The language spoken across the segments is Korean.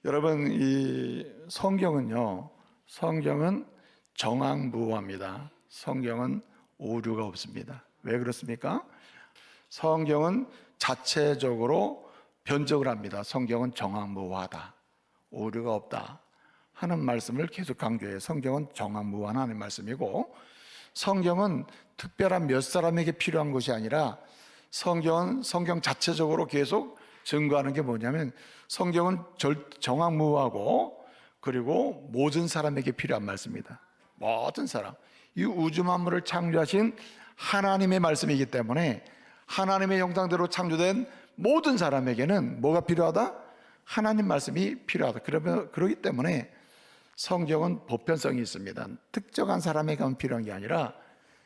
여러분, 이 성경은 정황무화입니다. 성경은 오류가 없습니다. 왜 그렇습니까? 성경은 자체적으로 변적을 합니다. 성경은 정황무화다, 오류가 없다 하는 말씀을 계속 강조해요. 성경은 정황무화는 말씀이고, 성경은 특별한 몇 사람에게 필요한 것이 아니라 성경은 성경 자체적으로 계속 증거하는 게 뭐냐면, 성경은 정황무화고, 그리고 모든 사람에게 필요한 말씀입니다. 모든 사람, 이 우주 만물을 창조하신 하나님의 말씀이기 때문에 하나님의 형상대로 창조된 모든 사람에게는 뭐가 필요하다? 하나님 말씀이 필요하다. 그러기 때문에 성경은 보편성이 있습니다. 특정한 사람에게만 필요한 게 아니라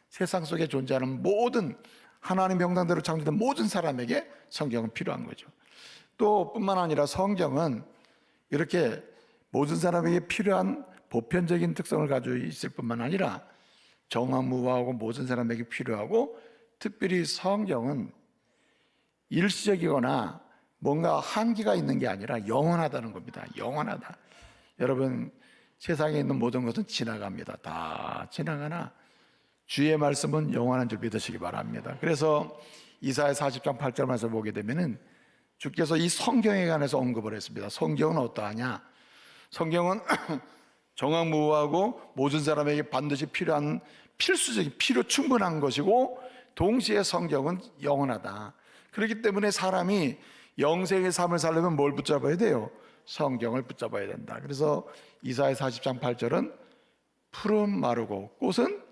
세상 속에 존재하는 모든 하나님의 형상대로 창조된 모든 사람에게 성경은 필요한 거죠. 또 뿐만 아니라 성경은 이렇게 모든 사람에게 필요한 보편적인 특성을 가지고 있을 뿐만 아니라 정황무화하고 모든 사람에게 필요하고, 특별히 성경은 일시적이거나 뭔가 한계가 있는 게 아니라 영원하다는 겁니다. 영원하다. 여러분, 세상에 있는 모든 것은 지나갑니다. 다 지나가나 주의 말씀은 영원한 줄 믿으시기 바랍니다. 그래서 이사야 40장 8절 말씀 보게 되면은 주께서 이 성경에 관해서 언급을 했습니다. 성경은 어떠하냐? 성경은 정황무화하고 모든 사람에게 반드시 필요한 필수적인 필요 충분한 것이고, 동시에 성경은 영원하다. 그렇기 때문에 사람이 영생의 삶을 살려면 뭘 붙잡아야 돼요? 성경을 붙잡아야 된다. 그래서 이사야 40장 8절은 풀은 마르고 꽃은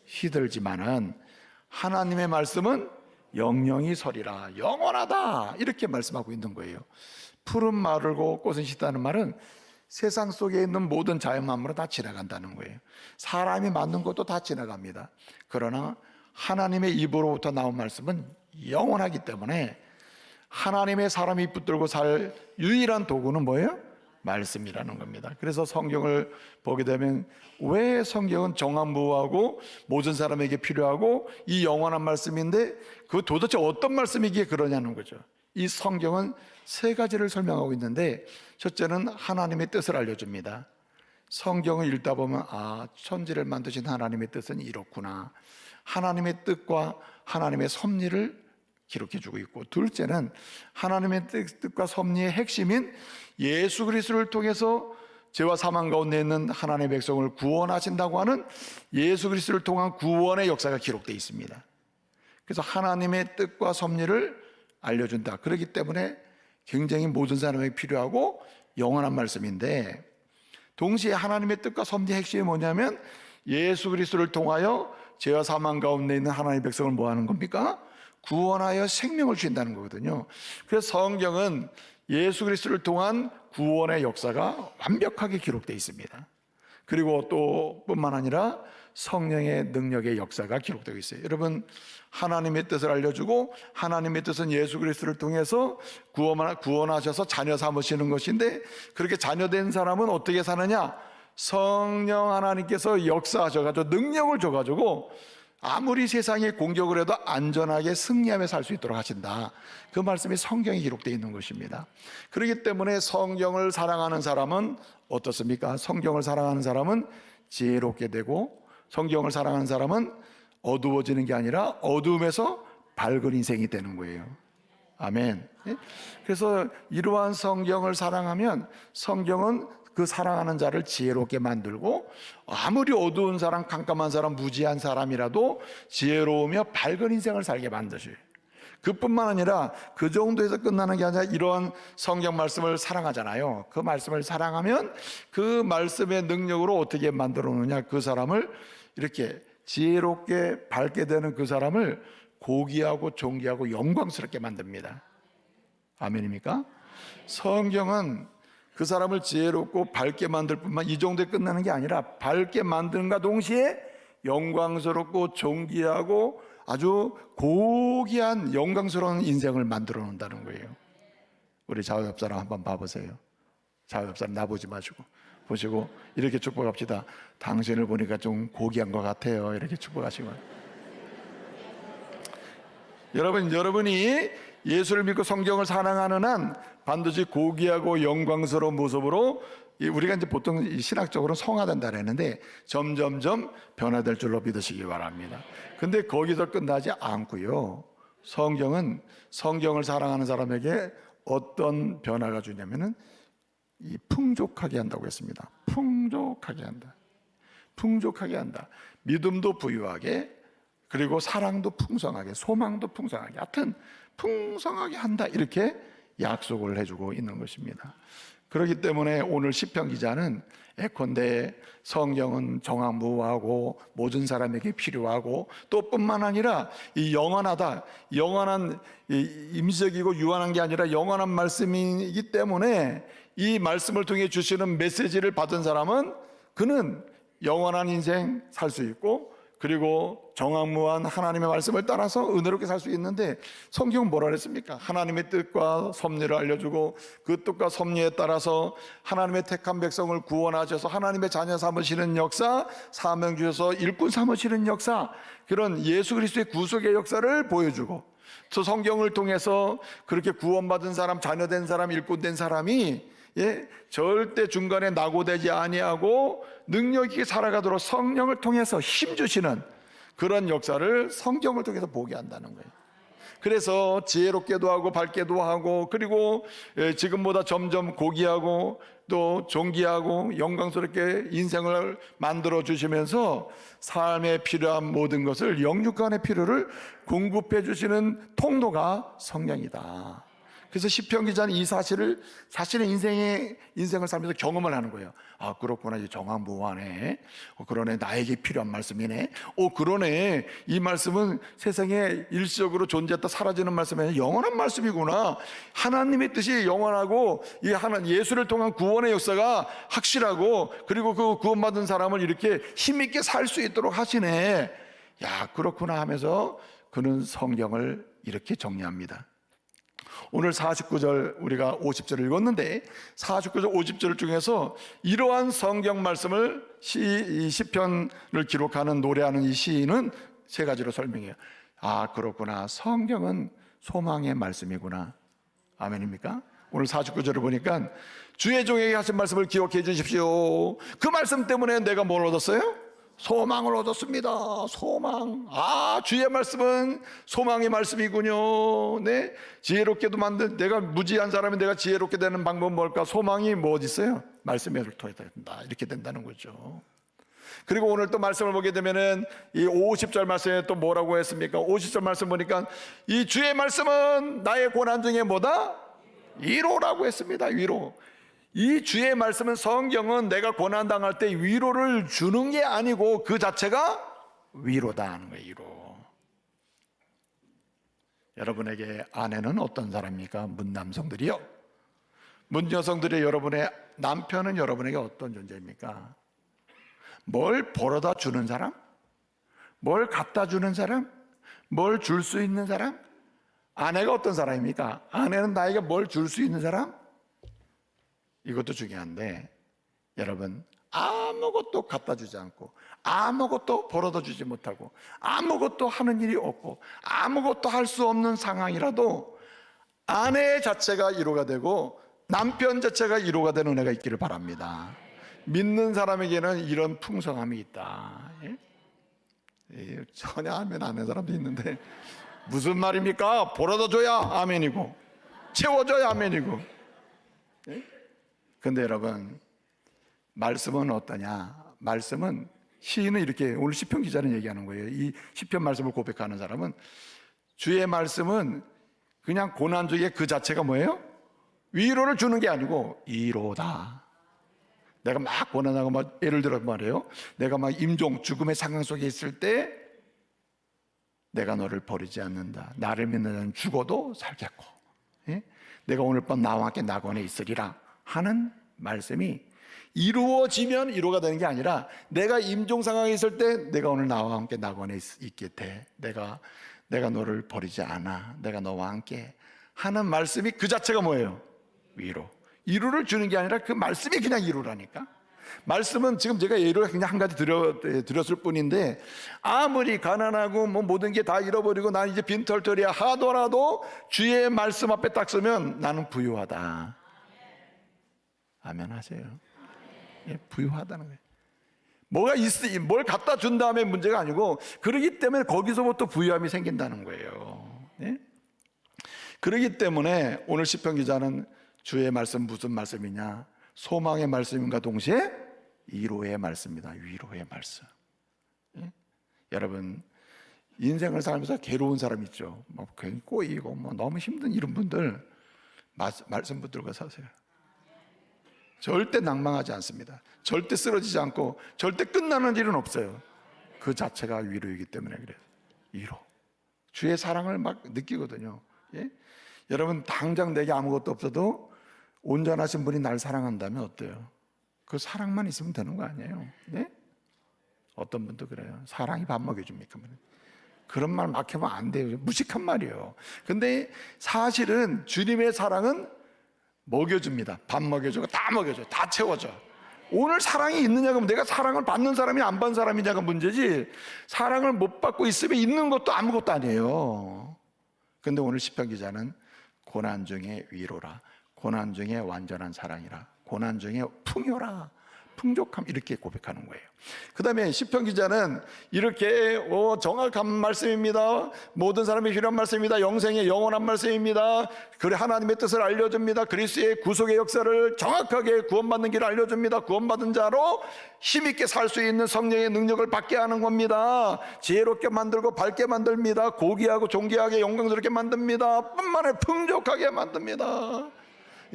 시들지만은 하나님의 말씀은 영영이 서리라, 영원하다, 이렇게 말씀하고 있는 거예요. 풀은 마르고 꽃은 시다는 말은 세상 속에 있는 모든 자연 만물은 다 지나간다는 거예요. 사람이 만든 것도 다 지나갑니다. 그러나 하나님의 입으로부터 나온 말씀은 영원하기 때문에 하나님의 사람이 붙들고 살 유일한 도구는 뭐예요? 말씀이라는 겁니다. 그래서 성경을 보게 되면 왜 성경은 정황무화하고 모든 사람에게 필요하고 이 영원한 말씀인데 그 도대체 어떤 말씀이기에 그러냐는 거죠. 이 성경은 세 가지를 설명하고 있는데, 첫째는 하나님의 뜻을 알려줍니다. 성경을 읽다 보면 천지를 만드신 하나님의 뜻은 이렇구나, 하나님의 뜻과 하나님의 섭리를 기록해주고 있고, 둘째는 하나님의 뜻과 섭리의 핵심인 예수 그리스도를 통해서 죄와 사망 가운데 있는 하나님의 백성을 구원하신다고 하는 예수 그리스도를 통한 구원의 역사가 기록되어 있습니다. 그래서 하나님의 뜻과 섭리를 알려준다. 그렇기 때문에 굉장히 모든 사람에게 필요하고 영원한 말씀인데, 동시에 하나님의 뜻과 섭리의 핵심이 뭐냐면 예수 그리스도를 통하여 죄와 사망 가운데 있는 하나님의 백성을 뭐 하는 겁니까? 구원하여 생명을 주신다는 거거든요. 그래서 성경은 예수 그리스도를 통한 구원의 역사가 완벽하게 기록되어 있습니다. 그리고 또 뿐만 아니라 성령의 능력의 역사가 기록되어 있어요. 여러분, 하나님의 뜻을 알려주고 하나님의 뜻은 예수 그리스도를 통해서 구원하셔서 자녀 삼으시는 것인데, 그렇게 자녀된 사람은 어떻게 사느냐? 성령 하나님께서 역사하셔가지고 능력을 줘가지고 아무리 세상에 공격을 해도 안전하게 승리하며 살 수 있도록 하신다. 그 말씀이 성경에 기록되어 있는 것입니다. 그렇기 때문에 성경을 사랑하는 사람은 어떻습니까? 성경을 사랑하는 사람은 지혜롭게 되고, 성경을 사랑하는 사람은 어두워지는 게 아니라 어두움에서 밝은 인생이 되는 거예요. 아멘. 그래서 이러한 성경을 사랑하면 성경은 그 사랑하는 자를 지혜롭게 만들고, 아무리 어두운 사람, 깜깜한 사람, 무지한 사람이라도 지혜로우며 밝은 인생을 살게 만드셔요. 그뿐만 아니라 그 정도에서 끝나는 게 아니라 이러한 성경 말씀을 사랑하잖아요. 그 말씀을 사랑하면 그 말씀의 능력으로 어떻게 만들어 놓느냐? 그 사람을 이렇게 지혜롭게 밝게 되는 그 사람을 고귀하고 존귀하고 영광스럽게 만듭니다. 아멘입니까? 성경은 그 사람을 지혜롭고 밝게 만들 뿐만, 이 정도에 끝나는 게 아니라 밝게 만드는가 동시에 영광스럽고 존귀하고 아주 고귀한 영광스러운 인생을 만들어 놓는다는 거예요. 우리 좌우 옆 사람 한번 봐보세요. 좌우 옆 사람 나보지 마시고 보시고 이렇게 축복합시다. 당신을 보니까 좀 고귀한 것 같아요. 이렇게 축복하시고. 여러분이 예수를 믿고 성경을 사랑하는 한 반드시 고귀하고 영광스러운 모습으로 우리가 이제 보통 신학적으로 성화된다 그랬는데 점점점 변화될 줄로 믿으시기 바랍니다. 근데 거기서 끝나지 않고요. 성경은 성경을 사랑하는 사람에게 어떤 변화가 주냐면은 이 풍족하게 한다고 했습니다. 풍족하게 한다. 풍족하게 한다. 믿음도 부유하게, 그리고 사랑도 풍성하게, 소망도 풍성하게, 하여튼 풍성하게 한다, 이렇게 약속을 해주고 있는 것입니다. 그렇기 때문에 오늘 시편 기자는 예컨대 성경은 정황무하고 모든 사람에게 필요하고 또 뿐만 아니라 이 영원하다, 영원한 임시적이고 유한한 게 아니라 영원한 말씀이기 때문에 이 말씀을 통해 주시는 메시지를 받은 사람은 그는 영원한 인생 살 수 있고, 그리고 정황무한 하나님의 말씀을 따라서 은혜롭게 살 수 있는데, 성경은 뭐라 그랬습니까? 하나님의 뜻과 섭리를 알려주고 그 뜻과 섭리에 따라서 하나님의 택한 백성을 구원하셔서 하나님의 자녀 삼으시는 역사, 사명 주셔서 일꾼 삼으시는 역사, 그런 예수 그리스도의 구속의 역사를 보여주고, 저 성경을 통해서 그렇게 구원받은 사람, 자녀된 사람, 일꾼된 사람이 절대 중간에 낙오되지 아니하고 능력 있게 살아가도록 성령을 통해서 힘주시는 그런 역사를 성경을 통해서 보게 한다는 거예요. 그래서 지혜롭게도 하고 밝게도 하고, 그리고 지금보다 점점 고귀하고 또 존귀하고 영광스럽게 인생을 만들어 주시면서 삶에 필요한 모든 것을, 영육간의 필요를 공급해 주시는 통로가 성령이다. 그래서 시편 기자는 이 사실을 자신의 인생을 살면서 경험을 하는 거예요. 아, 그렇구나. 이 정황무하네. 그러네. 나에게 필요한 말씀이네. 그러네. 이 말씀은 세상에 일시적으로 존재했다 사라지는 말씀이 아니라 영원한 말씀이구나. 하나님의 뜻이 영원하고 이 예수를 통한 구원의 역사가 확실하고, 그리고 그 구원받은 사람을 이렇게 힘있게 살 수 있도록 하시네. 야, 그렇구나 하면서 그는 성경을 이렇게 정리합니다. 오늘 49절, 우리가 50절을 읽었는데 49절 50절 중에서 이러한 성경 말씀을 시편을 기록하는, 노래하는 이 시인은 세 가지로 설명해요. 아, 그렇구나. 성경은 소망의 말씀이구나. 아멘입니까? 오늘 49절을 보니까 주의 종에게 하신 말씀을 기억해 주십시오. 그 말씀 때문에 내가 뭘 얻었어요? 소망을 얻었습니다. 소망. 아, 주의 말씀은 소망의 말씀이군요. 네, 지혜롭게도 만든, 내가 무지한 사람이 내가 지혜롭게 되는 방법은 뭘까? 소망이 뭐 어디 있어요? 말씀을 통해서 된다. 이렇게 된다는 거죠. 그리고 오늘 또 말씀을 보게 되면은 이 50절 말씀에 또 뭐라고 했습니까? 50절 말씀 보니까 이 주의 말씀은 나의 고난 중에 뭐다? 위로라고 했습니다. 위로. 이 주의 말씀은, 성경은 내가 고난당할 때 위로를 주는 게 아니고 그 자체가 위로다 하는 거예요. 위로. 여러분에게 아내는 어떤 사람입니까? 문남성들이요. 문여성들의 여러분의 남편은 여러분에게 어떤 존재입니까? 뭘 벌어다 주는 사람? 뭘 갖다 주는 사람? 뭘 줄 수 있는 사람? 아내가 어떤 사람입니까? 아내는 나에게 뭘 줄 수 있는 사람? 이것도 중요한데, 여러분, 아무것도 갖다 주지 않고 아무것도 벌어다 주지 못하고 아무것도 하는 일이 없고 아무것도 할 수 없는 상황이라도 아내 자체가 위로가 되고 남편 자체가 위로가 되는 은혜가 있기를 바랍니다. 믿는 사람에게는 이런 풍성함이 있다. 전혀 아멘 안 하는 사람도 있는데, 무슨 말입니까? 벌어다 줘야 아멘이고 채워줘야 아멘이고. 근데 여러분, 말씀은 어떠냐? 말씀은, 시인은 이렇게, 오늘 시편 기자는 얘기하는 거예요. 이 시편 말씀을 고백하는 사람은, 주의 말씀은 그냥 고난 중에 그 자체가 뭐예요? 위로를 주는 게 아니고 위로다. 내가 막 고난하고 막, 예를 들어 말이에요, 내가 막 임종, 죽음의 상황 속에 있을 때 내가 너를 버리지 않는다. 나를 믿는 자는 죽어도 살겠고, 내가 오늘 밤 나와 함께 낙원에 있으리라 하는 말씀이 이루어지면 위로가 되는 게 아니라, 내가 임종 상황에 있을 때 내가 오늘 나와 함께 낙원에 있게 돼. 내가 너를 버리지 않아. 내가 너와 함께 하는 말씀이 그 자체가 뭐예요? 위로. 위로를 주는 게 아니라 그 말씀이 그냥 위로라니까. 말씀은 지금 제가 예를 그냥 한 가지 드렸을 뿐인데, 아무리 가난하고 뭐 모든 게 다 잃어버리고 난 이제 빈털터리야 하더라도 주의 말씀 앞에 딱 서면 나는 부유하다. 아멘 하세요. 예, 부유하다는 거예요. 뭘 갖다 준 다음에 문제가 아니고, 그러기 때문에 거기서부터 부유함이 생긴다는 거예요. 예? 그러기 때문에 오늘 시편 기자는 주의 말씀 무슨 말씀이냐? 소망의 말씀인가 동시에 위로의 말씀이다. 위로의 말씀. 예? 여러분, 인생을 살면서 괴로운 사람 있죠. 뭐 꼬이고 뭐 너무 힘든 이런 분들 말씀 붙들고 사세요. 절대 낭망하지 않습니다. 절대 쓰러지지 않고 절대 끝나는 일은 없어요. 그 자체가 위로이기 때문에 그래요. 위로. 주의 사랑을 막 느끼거든요. 예? 여러분, 당장 내게 아무것도 없어도 온전하신 분이 날 사랑한다면 어때요? 그 사랑만 있으면 되는 거 아니에요? 예? 어떤 분도 그래요. 사랑이 밥 먹여줍니까? 그런 말 막 하면 안 돼요. 무식한 말이에요. 근데 사실은 주님의 사랑은 먹여줍니다. 밥 먹여주고 다 먹여줘요. 다 채워줘. 오늘 사랑이 있느냐가 하면 내가 사랑을 받는 사람이 안 받는 사람이냐가 문제지, 사랑을 못 받고 있으면 있는 것도 아무것도 아니에요. 근데 오늘 시편 기자는 고난 중에 위로라, 고난 중에 완전한 사랑이라, 고난 중에 풍요라, 풍족함, 이렇게 고백하는 거예요. 그 다음에 시편 기자는 이렇게 정확한 말씀입니다. 모든 사람이 필요한 말씀입니다. 영생의 영원한 말씀입니다. 그래, 하나님의 뜻을 알려줍니다. 그리스도의 구속의 역사를 정확하게 구원받는 길을 알려줍니다. 구원받은 자로 힘있게 살 수 있는 성령의 능력을 받게 하는 겁니다. 지혜롭게 만들고 밝게 만듭니다. 고귀하고 존귀하게 영광스럽게 만듭니다. 뿐만 아니라 풍족하게 만듭니다.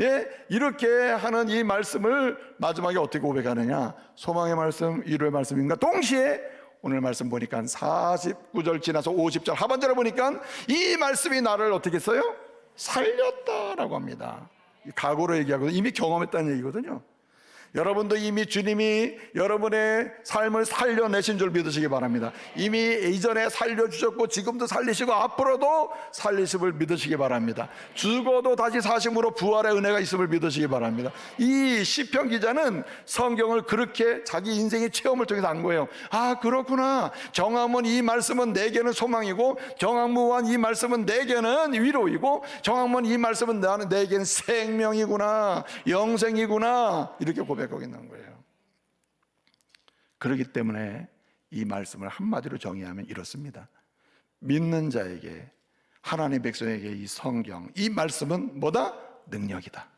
예, 이렇게 하는 이 말씀을 마지막에 어떻게 고백하느냐? 소망의 말씀, 위로의 말씀인가 동시에 오늘 말씀 보니까 49절 지나서 50절 하반절에 보니까 이 말씀이 나를 어떻게 했어요? 살렸다라고 합니다. 각오로 얘기하거든요. 이미 경험했다는 얘기거든요. 여러분도 이미 주님이 여러분의 삶을 살려내신 줄 믿으시기 바랍니다. 이미 이전에 살려주셨고 지금도 살리시고 앞으로도 살리심을 믿으시기 바랍니다. 죽어도 다시 사심으로 부활의 은혜가 있음을 믿으시기 바랍니다. 이 시편 기자는 성경을 그렇게 자기 인생의 체험을 통해서 안 거예요. 아, 그렇구나. 정함은 이 말씀은 내게는 소망이고, 정함무한 이 말씀은 내게는 위로이고, 정함은 이 말씀은 내게는 생명이구나, 영생이구나, 이렇게 고백하고 있는 거예요. 그렇기 때문에 이 말씀을 한마디로 정의하면 이렇습니다. 믿는 자에게, 하나님의 백성에게 이 성경, 이 말씀은 뭐다? 능력이다.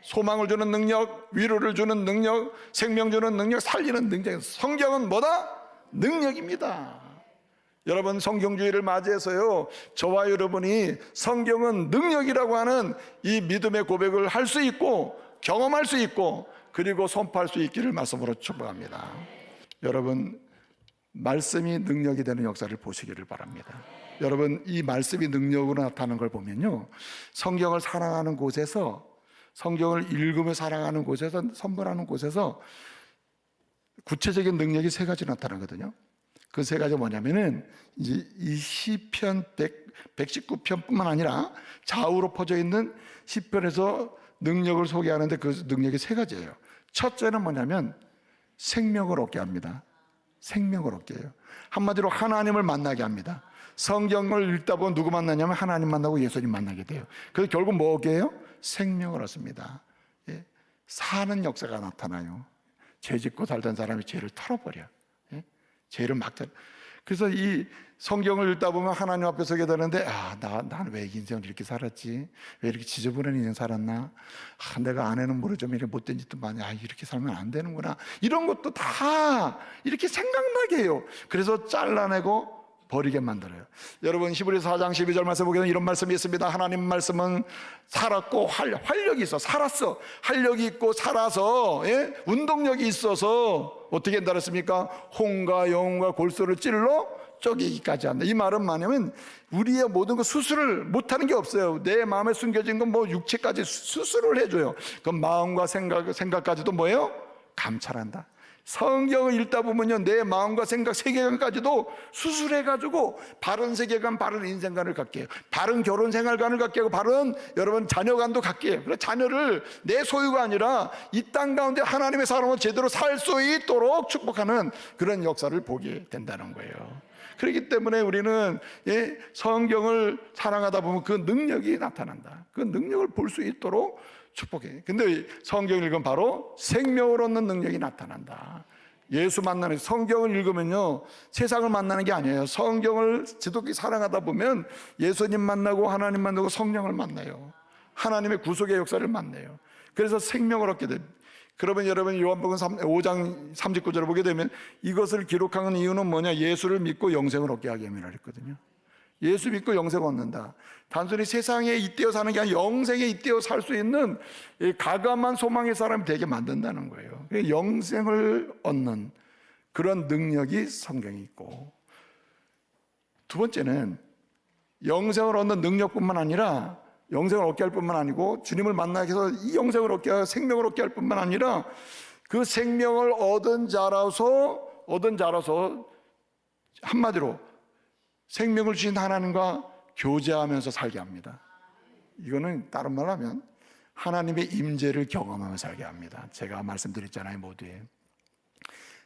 소망을 주는 능력, 위로를 주는 능력, 생명 주는 능력, 살리는 능력. 성경은 뭐다? 능력입니다. 여러분, 성경주의를 맞이해서요, 저와 여러분이 성경은 능력이라고 하는 이 믿음의 고백을 할 수 있고, 경험할 수 있고, 그리고 선포할 수 있기를 말씀으로 축복합니다. 여러분, 말씀이 능력이 되는 역사를 보시기를 바랍니다. 여러분, 이 말씀이 능력으로 나타나는 걸 보면요, 성경을 사랑하는 곳에서, 성경을 읽으며 사랑하는 곳에서, 선포하는 곳에서 구체적인 능력이 세 가지 나타나거든요. 그 세 가지가 뭐냐면은, 이제 이 시편 119편뿐만 아니라 좌우로 퍼져 있는 시편에서 능력을 소개하는데 그 능력이 세 가지예요. 첫째는 뭐냐면 생명을 얻게 합니다. 생명을 얻게 해요. 한마디로 하나님을 만나게 합니다. 성경을 읽다 보면 누구 만나냐면 하나님 만나고 예수님 만나게 돼요. 그래서 결국 뭐 얻게 해요? 생명을 얻습니다. 예? 사는 역사가 나타나요. 죄 짓고 살던 사람이 죄를 털어버려. 예? 죄를 막 털어. 그래서 이 성경을 읽다 보면 하나님 앞에 서게 되는데, 나는 왜 인생을 이렇게 살았지? 왜 이렇게 지저분한 인생 살았나? 내가 아내는 모르 좀 이렇게 못된 짓도 많이, 이렇게 살면 안 되는구나. 이런 것도 다 이렇게 생각나게 해요. 그래서 잘라내고 버리게 만들어요. 여러분, 히브리서 4장 12절 말씀 보게 되면 이런 말씀이 있습니다. 하나님 말씀은 살았고 활력이 있어. 살았어. 활력이 있고 살아서, 예? 운동력이 있어서 어떻게 한다 그랬습니까? 혼과 영혼과 골수를 찔러 쪼개기까지 한다. 이 말은 뭐냐면 우리의 모든 거 수술을 못하는 게 없어요. 내 마음에 숨겨진 건 뭐 육체까지 수술을 해줘요. 그 마음과 생각까지도 뭐예요? 감찰한다. 성경을 읽다 보면요, 내 마음과 생각, 세계관까지도 수술해가지고 바른 세계관, 바른 인생관을 갖게 해요. 바른 결혼 생활관을 갖게 하고 바른 여러분 자녀관도 갖게 해요. 그래서 자녀를 내 소유가 아니라 이 땅 가운데 하나님의 사랑을 제대로 살 수 있도록 축복하는 그런 역사를 보게 된다는 거예요. 그렇기 때문에 우리는 성경을 사랑하다 보면 그 능력이 나타난다. 그 능력을 볼 수 있도록 축복해. 근데 성경을 읽으면 바로 생명을 얻는 능력이 나타난다. 예수 만나는, 성경을 읽으면요 세상을 만나는 게 아니에요. 성경을 지독히 사랑하다 보면 예수님 만나고 하나님 만나고 성령을 만나요. 하나님의 구속의 역사를 만나요. 그래서 생명을 얻게 됩니다. 그러면 여러분 요한복음 5장 39절을 보게 되면 이것을 기록하는 이유는 뭐냐? 예수를 믿고 영생을 얻게 하기 위함이라 그랬거든요. 예수 믿고 영생 얻는다. 단순히 세상에 잇대어 사는 게 아니라 영생에 잇대어 살 수 있는 가감한 소망의 사람이 되게 만든다는 거예요. 영생을 얻는 그런 능력이 성경에 있고, 두 번째는 영생을 얻는 능력뿐만 아니라 영생을 얻게 할 뿐만 아니고 주님을 만나게 해서 이 영생을 얻게 하고 생명을 얻게 할 뿐만 아니라 그 생명을 얻은 자라서 한마디로 생명을 주신 하나님과 교제하면서 살게 합니다. 이거는 다른 말로 하면 하나님의 임재를 경험하며 살게 합니다. 제가 말씀드렸잖아요, 모두에.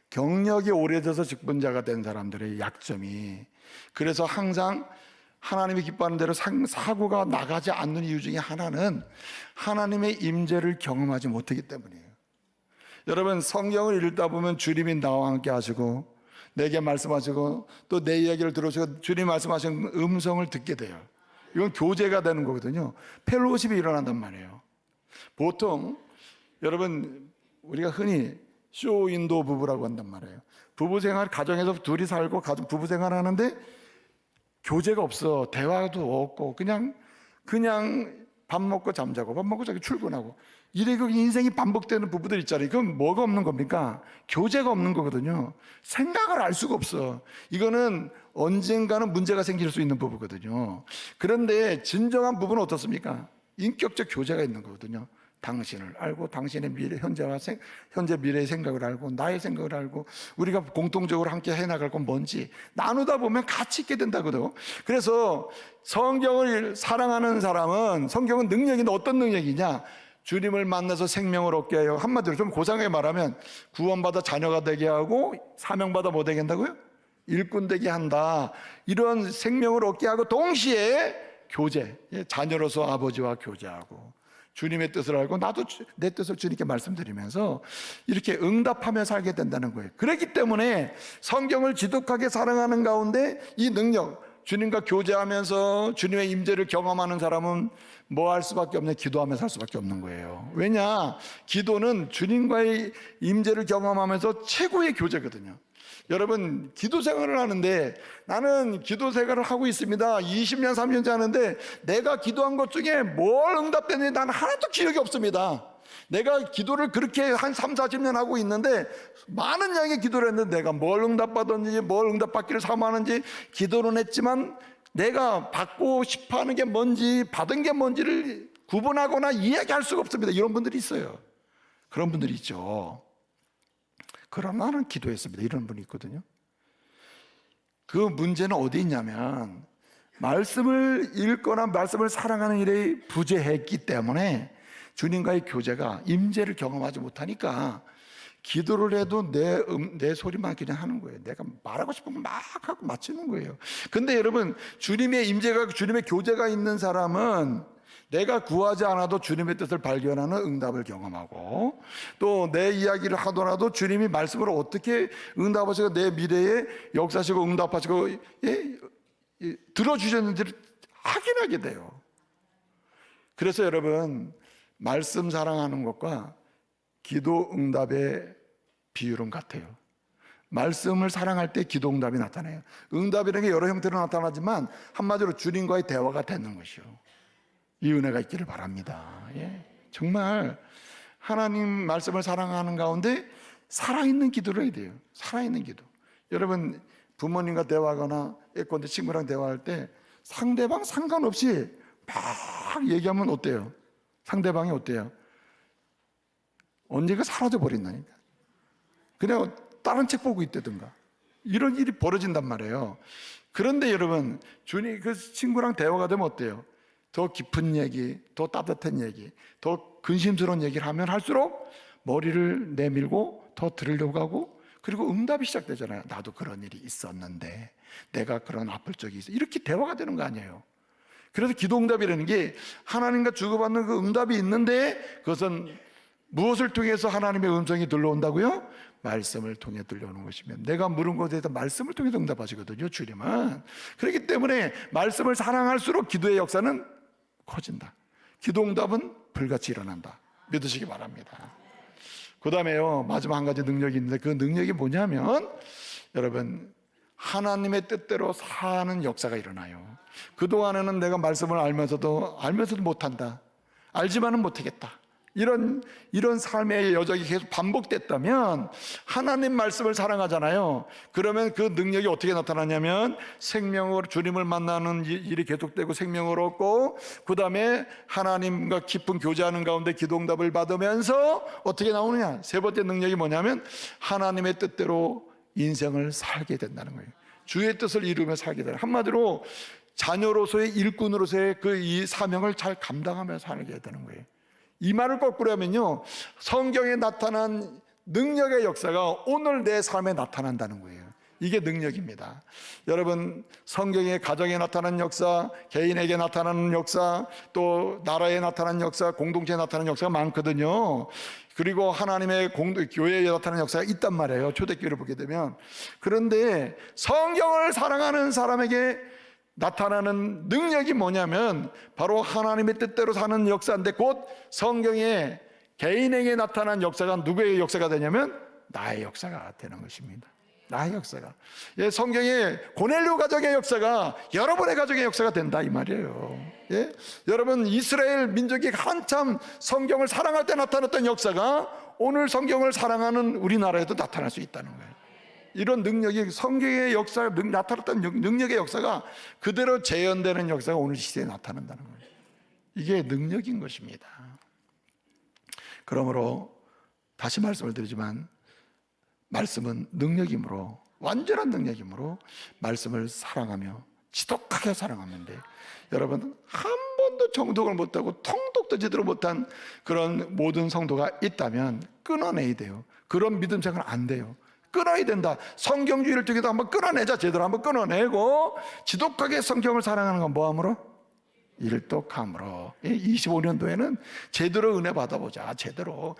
경력이 오래돼서 직분자가 된 사람들의 약점이, 그래서 항상 하나님이 기뻐하는 대로 사고가 나가지 않는 이유 중에 하나는 하나님의 임재를 경험하지 못하기 때문이에요. 여러분, 성경을 읽다 보면 주님이 나와 함께 하시고 내게 말씀하시고 또 내 이야기를 들으시고 주님 말씀하시는 음성을 듣게 돼요. 이건 교제가 되는 거거든요. 펠로십이 일어난단 말이에요. 보통 여러분 우리가 흔히 쇼윈도 부부라고 한단 말이에요. 부부생활, 가정에서 둘이 살고 부부생활 하는데 교제가 없어. 대화도 없고 그냥 밥 먹고 잠자고 밥 먹고 자기 출근하고 이래 그 인생이 반복되는 부부들 있잖아요. 그건 뭐가 없는 겁니까? 교제가 없는 거거든요. 생각을 알 수가 없어. 이거는 언젠가는 문제가 생길 수 있는 부부거든요. 그런데 진정한 부부는 어떻습니까? 인격적 교제가 있는 거거든요. 당신을 알고 당신의 미래, 현재 미래의 생각을 알고 나의 생각을 알고 우리가 공통적으로 함께 해나갈 건 뭔지 나누다 보면 같이 있게 된다거든요. 그래서 성경을 사랑하는 사람은, 성경은 능력인데 어떤 능력이냐? 주님을 만나서 생명을 얻게 해요. 한마디로 좀 고상하게 말하면 구원받아 자녀가 되게 하고 사명받아 뭐 되게 한다고요? 일꾼 되게 한다. 이런 생명을 얻게 하고 동시에 교제, 자녀로서 아버지와 교제하고 주님의 뜻을 알고 나도 내 뜻을 주님께 말씀드리면서 이렇게 응답하며 살게 된다는 거예요. 그렇기 때문에 성경을 지독하게 사랑하는 가운데 이 능력, 주님과 교제하면서 주님의 임재를 경험하는 사람은 뭐 할 수밖에 없냐? 기도하며 살 수밖에 없는 거예요. 왜냐? 기도는 주님과의 임재를 경험하면서 최고의 교제거든요. 여러분, 기도 생활을 하는데 나는 기도 생활을 하고 있습니다. 20년, 30년째 하는데 내가 기도한 것 중에 뭘 응답됐는지 나는 하나도 기억이 없습니다. 내가 기도를 그렇게 한 3, 40년 하고 있는데 많은 양의 기도를 했는데 내가 뭘 응답받았는지 뭘 응답받기를 사모하는지 기도는 했지만 내가 받고 싶어하는 게 뭔지 받은 게 뭔지를 구분하거나 이야기할 수가 없습니다. 이런 분들이 있어요. 그런 분들이 있죠. 그러나 나는 기도했습니다. 이런 분이 있거든요. 그 문제는 어디 있냐면 말씀을 읽거나 말씀을 사랑하는 일에 부재했기 때문에 주님과의 교제가 임재를 경험하지 못하니까 기도를 해도 내 소리만 그냥 하는 거예요. 내가 말하고 싶으면 막 하고 마치는 거예요. 근데 여러분, 주님의 임재가, 주님의 교제가 있는 사람은 내가 구하지 않아도 주님의 뜻을 발견하는 응답을 경험하고 또 내 이야기를 하더라도 주님이 말씀으로 어떻게 응답하시고 내 미래에 역사하시고 응답하시고 들어주셨는지를 확인하게 돼요. 그래서 여러분, 말씀 사랑하는 것과 기도 응답의 비율은 같아요. 말씀을 사랑할 때 기도 응답이 나타나요. 응답이라는 게 여러 형태로 나타나지만 한마디로 주님과의 대화가 되는 것이요. 이 은혜가 있기를 바랍니다. 정말 하나님 말씀을 사랑하는 가운데 살아있는 기도를 해야 돼요. 살아있는 기도. 여러분, 부모님과 대화하거나 예컨대 친구랑 대화할 때 상대방 상관없이 막 얘기하면 어때요? 상대방이 어때요? 언젠가 사라져 버린다니까. 그냥 다른 책 보고 있다든가 이런 일이 벌어진단 말이에요. 그런데 여러분, 주님 그 친구랑 대화가 되면 어때요? 더 깊은 얘기, 더 따뜻한 얘기, 더 근심스러운 얘기를 하면 할수록 머리를 내밀고 더 들으려고 하고, 그리고 응답이 시작되잖아요. 나도 그런 일이 있었는데, 내가 그런 아플 적이 있어. 이렇게 대화가 되는 거 아니에요. 그래서 기도응답이라는 게 하나님과 주고받는 그 응답이 있는데, 그것은 무엇을 통해서 하나님의 음성이 들려온다고요? 말씀을 통해 들려오는 것이면, 내가 물은 것에 대해서 말씀을 통해 응답하시거든요, 주님은. 그렇기 때문에 말씀을 사랑할수록 기도의 역사는 커진다. 기도응답은 불같이 일어난다. 믿으시기 바랍니다. 그 다음에요, 마지막 한 가지 능력이 있는데, 그 능력이 뭐냐면, 여러분, 하나님의 뜻대로 사는 역사가 일어나요. 그동안에는 내가 말씀을 알면서도 못한다, 알지만은 못하겠다, 이런 삶의 여정이 계속 반복됐다면, 하나님 말씀을 사랑하잖아요. 그러면 그 능력이 어떻게 나타나냐면, 생명으로 주님을 만나는 일이 계속되고 생명을 얻고, 그 다음에 하나님과 깊은 교제하는 가운데 기도응답을 받으면서 어떻게 나오느냐, 세 번째 능력이 뭐냐면 하나님의 뜻대로 인생을 살게 된다는 거예요. 주의 뜻을 이루며 살게 되는, 한마디로 자녀로서의, 일꾼으로서의 그 이 사명을 잘 감당하며 살게 되는 거예요. 이 말을 거꾸로 하면요, 성경에 나타난 능력의 역사가 오늘 내 삶에 나타난다는 거예요. 이게 능력입니다. 여러분, 성경에 가정에 나타나는 역사, 개인에게 나타나는 역사, 또 나라에 나타나는 역사, 공동체에 나타나는 역사가 많거든요. 그리고 하나님의 교회에 나타나는 역사가 있단 말이에요, 초대교회를 보게 되면. 그런데 성경을 사랑하는 사람에게 나타나는 능력이 뭐냐면 바로 하나님의 뜻대로 사는 역사인데, 곧 성경에 개인에게 나타난 역사가 누구의 역사가 되냐면 나의 역사가 되는 것입니다. 나의 역사가, 예, 성경에 고넬료 가정의 역사가 여러분의 가정의 역사가 된다, 이 말이에요. 예? 여러분, 이스라엘 민족이 한참 성경을 사랑할 때 나타났던 역사가 오늘 성경을 사랑하는 우리나라에도 나타날 수 있다는 거예요. 이런 능력이, 성경의 역사, 나타났던 능력의 역사가 그대로 재현되는 역사가 오늘 시대에 나타난다는 거예요. 이게 능력인 것입니다. 그러므로 다시 말씀을 드리지만, 말씀은 능력이므로, 완전한 능력이므로 말씀을 사랑하며 지독하게 사랑하면 돼요. 여러분, 한 번도 정독을 못하고 통독도 제대로 못한 그런 모든 성도가 있다면 끊어내야 돼요. 그런 믿음 생활 안 돼요. 끊어야 된다. 성경주의를 통해서 한번 끊어내자. 제대로 한번 끊어내고 지독하게 성경을 사랑하는 건 뭐함으로? 일독함으로. 25년도에는 제대로 은혜 받아보자. 제대로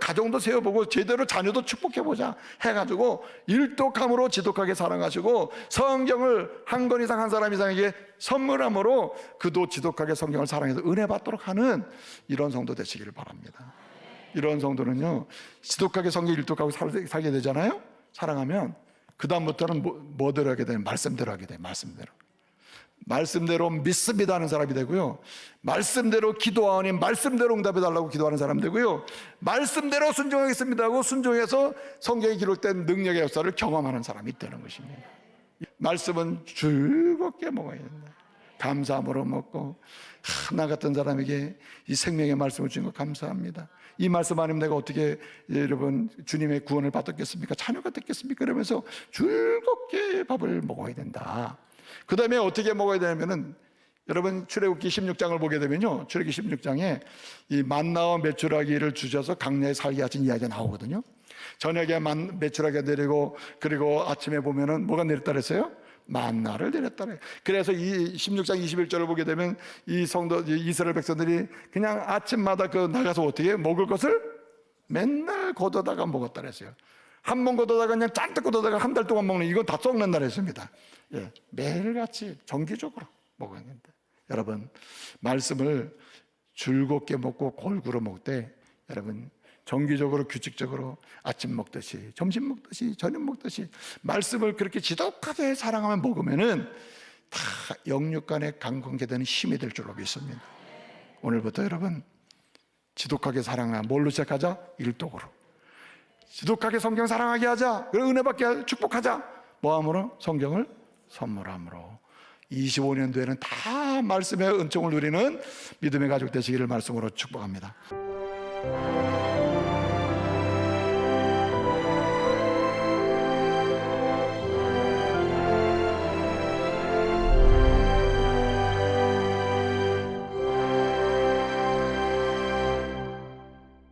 가정도 세워보고 제대로 자녀도 축복해보자 해가지고 일독함으로 지독하게 사랑하시고, 성경을 한 권 이상 한 사람 이상에게 선물함으로 그도 지독하게 성경을 사랑해서 은혜 받도록 하는 이런 성도 되시기를 바랍니다. 이런 성도는요, 지독하게 성경 일독하고 살게 되잖아요. 사랑하면 그 다음부터는 뭐대로 하게 되면 말씀대로 하게 돼요. 말씀대로 믿습니다 하는 사람이 되고요, 말씀대로 기도하니 말씀대로 응답해 달라고 기도하는 사람 되고요, 말씀대로 순종하겠습니다 하고 순종해서 성경에 기록된 능력의 역사를 경험하는 사람이 되는 것입니다. 말씀은 즐겁게 먹어야 된다. 감사함으로 먹고, 나 같은 사람에게 이 생명의 말씀을 주신 것 감사합니다. 이 말씀 아니면 내가 어떻게 여러분 주님의 구원을 받았겠습니까? 자녀가 됐겠습니까? 그러면서 즐겁게 밥을 먹어야 된다. 그 다음에 어떻게 먹어야 되냐면은, 여러분 출애굽기 16장을 보게 되면요, 출애굽기 16장에 이 만나와 메추라기를 주셔서 강야에 살게 하신 이야기가 나오거든요. 저녁에 메추라기가 내리고, 그리고 아침에 보면은 뭐가 내렸다 그랬어요? 만나를 내렸다 그래요. 그래서 이 16장 21절을 보게 되면 이 성도, 이스라엘 백성들이 그냥 아침마다 나가서 어떻게 먹을 것을 맨날 걷어다가 먹었다 그랬어요. 한 번 걷어다가 그냥 잔뜩 걷어다가 한 달 동안 먹는, 이건 다 썩는다 그랬습니다. 예, 매일같이 정기적으로 먹었는데, 여러분 말씀을 즐겁게 먹고 골고루 먹을 때, 여러분 정기적으로 규칙적으로 아침 먹듯이 점심 먹듯이 저녁 먹듯이 말씀을 그렇게 지독하게 사랑하며 먹으면은 다 영육간에 강건케되는 힘이 될 줄로 믿습니다. 오늘부터 여러분 지독하게 사랑하며 뭘로 시작하자? 일독으로. 지독하게 성경 사랑하게 하자. 그리고 은혜 받게 하자. 축복하자. 뭐함으로? 성경을 선물함으로. 25년도에는 다 말씀의 은총을 누리는 믿음의 가족 되시기를 말씀으로 축복합니다.